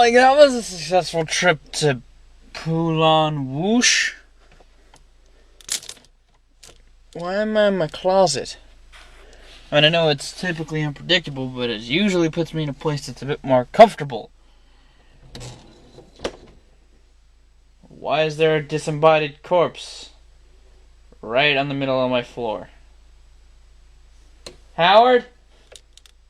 like, that was a successful trip to Poulon Whoosh. Why am I in my closet? And I know it's typically unpredictable, but it usually puts me in a place that's a bit more comfortable. Why is there a disembodied corpse right on the middle of my floor? Howard?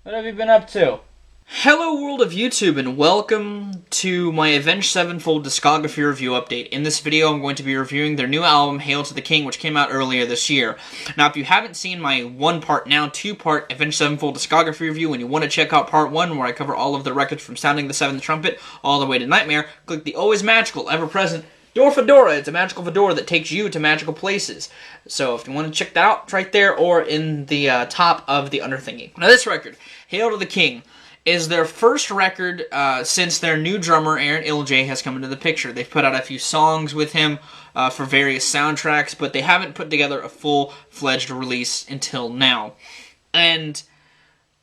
What have you been up to? Hello world of YouTube, and welcome to my Avenged Sevenfold Discography review update. In this video I'm going to be reviewing their new album, Hail to the King, which came out earlier this year. Now if you haven't seen my one-part, now two-part Avenged Sevenfold Discography review, and you want to check out part one where I cover all of the records from Sounding the Seventh Trumpet all the way to Nightmare, click the always magical, ever-present Door Fedora. It's a magical fedora that takes you to magical places. So if you want to check that out, it's right there or in the top of the under thingy. Now this record, Hail to the King, is their first record since their new drummer, Aaron Ilje, has come into the picture. They've put out a few songs with him for various soundtracks, but they haven't put together a full-fledged release until now. And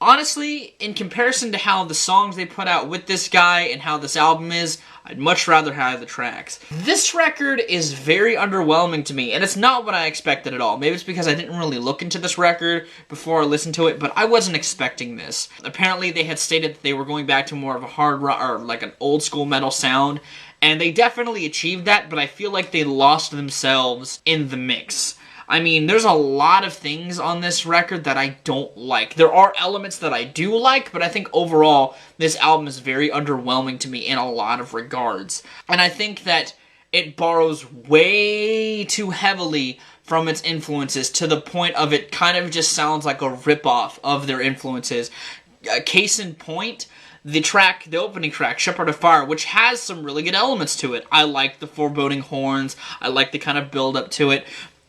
honestly, in comparison to how the songs they put out with this guy and how this album is, I'd much rather have the tracks. This record is very underwhelming to me, and it's not what I expected at all. Maybe it's because I didn't really look into this record before I listened to it, but I wasn't expecting this. Apparently, they had stated that they were going back to more of a hard rock, or like an old school metal sound, and they definitely achieved that, but I feel like they lost themselves in the mix. I mean, there's a lot of things on this record that I don't like. There are elements that I do like, but I think overall, this album is very underwhelming to me in a lot of regards. And I think that it borrows way too heavily from its influences to the point of it kind of just sounds like a ripoff of their influences. Case in point, the opening track, Shepherd of Fire, which has some really good elements to it. I like the foreboding horns, I like the kind of build up to it.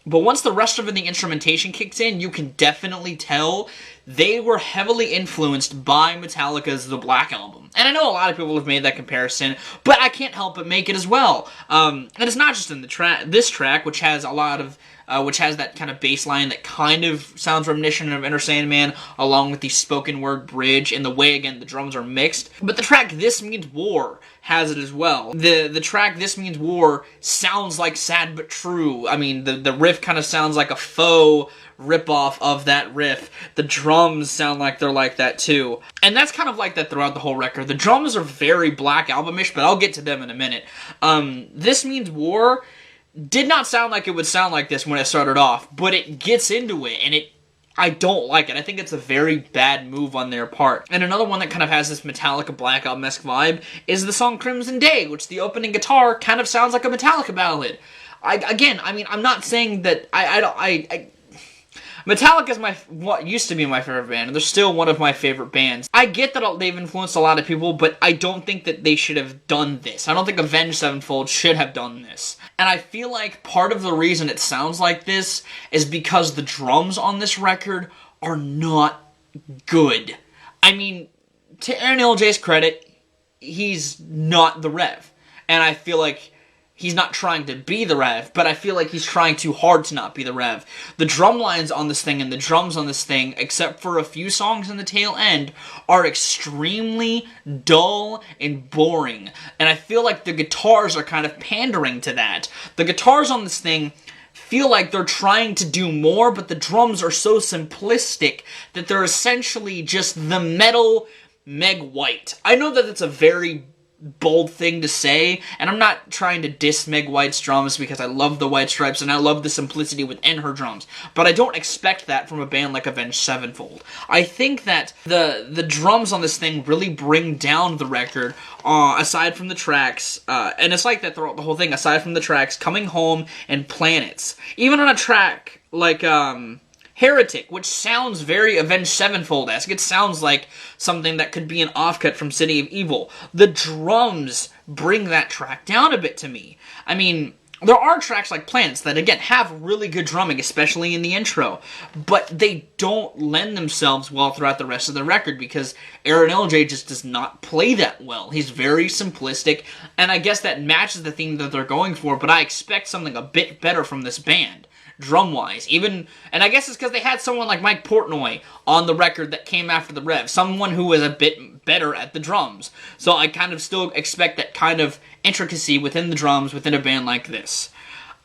But once the rest of the instrumentation kicks in, you can definitely tell they were heavily influenced by Metallica's The Black Album. And I know a lot of people have made that comparison, but I can't help but make it as well. And it's not just in this track, which has a lot of, which has that kind of bass line that kind of sounds reminiscent of Enter Sandman, along with the spoken word bridge, and the way, again, the drums are mixed. But the track This Means War has it as well. The track This Means War sounds like Sad But True. I mean, the riff kind of sounds like a faux ripoff of that riff. The drums sound like they're like that too. And that's kind of like that throughout the whole record. The drums are very Black Album-ish, but I'll get to them in a minute. This Means War did not sound like it would sound like this when it started off, but it gets into it, and I don't like it. I think it's a very bad move on their part. And another one that kind of has this Metallica Black Album-esque vibe is the song Crimson Day, which the opening guitar kind of sounds like a Metallica ballad. I'm not saying that Metallica is what used to be my favorite band, and they're still one of my favorite bands. I get that they've influenced a lot of people, but I don't think that they should have done this. I don't think Avenged Sevenfold should have done this. And I feel like part of the reason it sounds like this is because the drums on this record are not good. I mean, to Aaron Ilje's credit, he's not the Rev. And I feel like he's not trying to be the Rev, but I feel like he's trying too hard to not be the Rev. The drum lines on this thing and the drums on this thing, except for a few songs in the tail end, are extremely dull and boring. And I feel like the guitars are kind of pandering to that. The guitars on this thing feel like they're trying to do more, but the drums are so simplistic that they're essentially just the metal Meg White. I know that it's a very bold thing to say, and I'm not trying to diss Meg White's drums because I love the White Stripes and I love the simplicity within her drums, but I don't expect that from a band like Avenged Sevenfold. I think that the drums on this thing really bring down the record, aside from the tracks, and it's like that throughout the whole thing, aside from the tracks Coming Home and Planets. Even on a track like Heretic, which sounds very Avenged Sevenfold-esque. It sounds like something that could be an offcut from City of Evil. The drums bring that track down a bit to me. I mean, there are tracks like Planets that, again, have really good drumming, especially in the intro, but they don't lend themselves well throughout the rest of the record because Aaron Ilje just does not play that well. He's very simplistic, and I guess that matches the theme that they're going for, but I expect something a bit better from this band. drum-wise. And I guess it's because they had someone like Mike Portnoy on the record that came after the Rev, someone who was a bit better at the drums. So I kind of still expect that kind of intricacy within the drums within a band like this.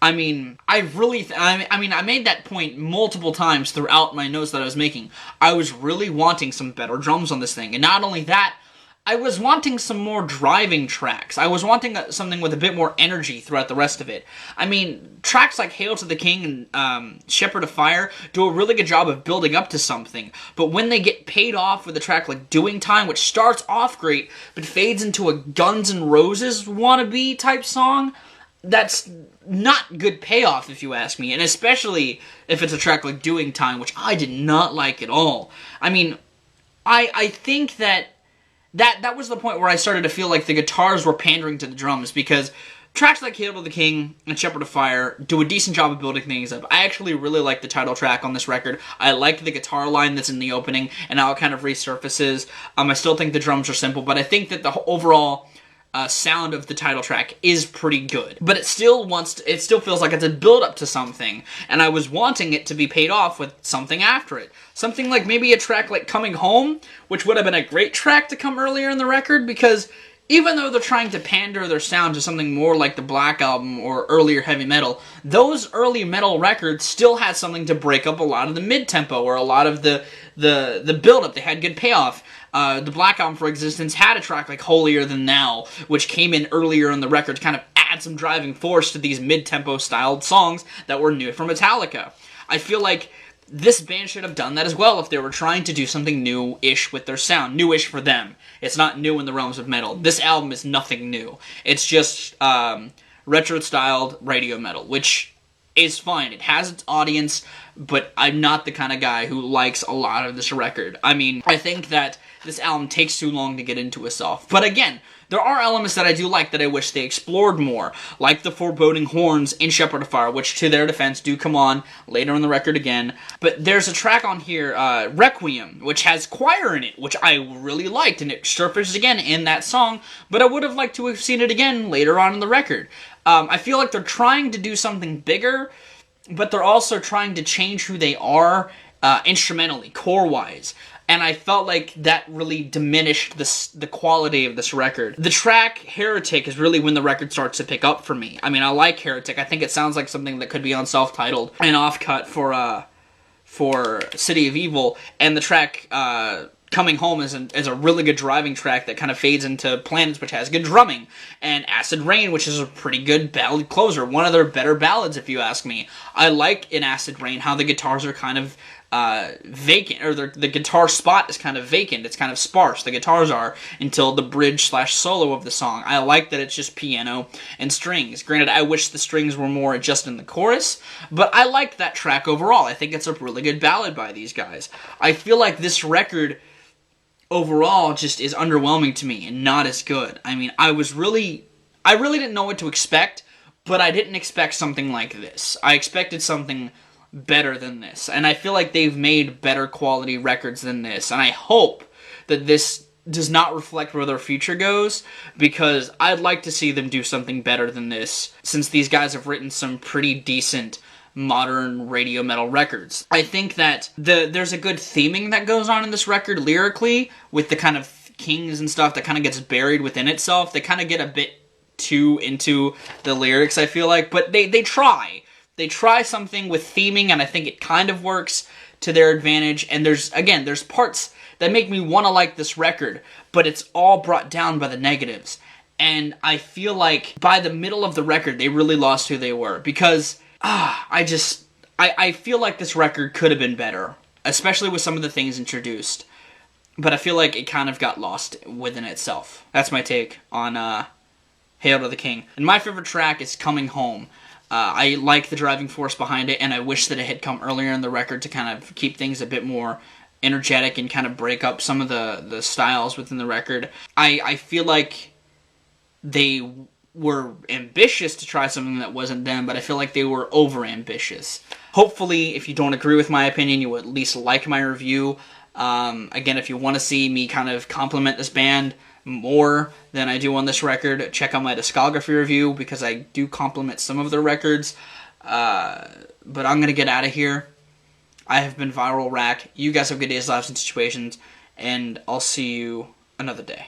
I mean, I made that point multiple times throughout my notes that I was making. I was really wanting some better drums on this thing. And not only that, I was wanting some more driving tracks. I was wanting something with a bit more energy throughout the rest of it. I mean, tracks like Hail to the King and Shepherd of Fire do a really good job of building up to something. But when they get paid off with a track like Doing Time, which starts off great, but fades into a Guns N' Roses wannabe type song, that's not good payoff, if you ask me, and especially if it's a track like Doing Time, which I did not like at all. I mean, I think that was the point where I started to feel like the guitars were pandering to the drums, because tracks like Hail to the King and Shepherd of Fire do a decent job of building things up. I actually really like the title track on this record. I like the guitar line that's in the opening and how it kind of resurfaces. I still think the drums are simple, but I think that the overall sound of the title track is pretty good. But it still feels like it's a build-up to something, and I was wanting it to be paid off with something after it. Something like maybe a track like Coming Home, which would have been a great track to come earlier in the record, because even though they're trying to pander their sound to something more like the Black Album or earlier heavy metal, those early metal records still had something to break up a lot of the mid-tempo or a lot of the build-up. They had good payoff. The Black Album, for instance, had a track like Holier Than Thou, which came in earlier in the record to kind of add some driving force to these mid-tempo styled songs that were new from Metallica. I feel like this band should have done that as well if they were trying to do something new-ish with their sound. New-ish for them. It's not new in the realms of metal. This album is nothing new. It's just retro-styled radio metal, which is fine. It has its audience, but I'm not the kind of guy who likes a lot of this record. I mean, I think that this album takes too long to get into itself. But again, there are elements that I do like that I wish they explored more, like the foreboding horns in Shepherd of Fire, which, to their defense, do come on later in the record again. But there's a track on here, Requiem, which has choir in it, which I really liked, and it surfaces again in that song, but I would have liked to have seen it again later on in the record. I feel like they're trying to do something bigger, but they're also trying to change who they are instrumentally, core-wise. And I felt like that really diminished the quality of this record. The track Heretic is really when the record starts to pick up for me. I mean, I like Heretic. I think it sounds like something that could be on self-titled and off-cut for City of Evil. And the track Coming Home is a really good driving track that kind of fades into Planets, which has good drumming. And Acid Rain, which is a pretty good ballad closer. One of their better ballads, if you ask me. I like in Acid Rain how the guitars are kind of vacant, or the guitar spot is kind of vacant. It's kind of sparse, the guitars are, until the bridge/solo of the song. I like that it's just piano and strings. Granted, I wish the strings were more just in the chorus, but I like that track overall. I think it's a really good ballad by these guys. I feel like this record overall just is underwhelming to me and not as good. I mean, I really didn't know what to expect, but I didn't expect something like this. I expected something better than this, and I feel like they've made better quality records than this, and I hope that this does not reflect where their future goes, because I'd like to see them do something better than this, since these guys have written some pretty decent modern radio metal records. I think that there's a good theming that goes on in this record lyrically, with the kind of kings and stuff that kind of gets buried within itself. They kind of get a bit too into the lyrics, I feel like, but they try. They try something with theming, and I think it kind of works to their advantage. And there's parts that make me want to like this record, but it's all brought down by the negatives. And I feel like by the middle of the record, they really lost who they were, because I feel like this record could have been better, especially with some of the things introduced. But I feel like it kind of got lost within itself. That's my take on Hail to the King. And my favorite track is Coming Home. I like the driving force behind it, and I wish that it had come earlier in the record to kind of keep things a bit more energetic and kind of break up some of the styles within the record. I feel like they were ambitious to try something that wasn't them, but I feel like they were over-ambitious. Hopefully, if you don't agree with my opinion, you will at least like my review. Again, if you want to see me kind of compliment this band more than I do on this record, check out my Discography review, because I do compliment some of their records. but I'm going to get out of here. I have been Viralrak. You guys have good days, lives, and situations, and I'll see you another day.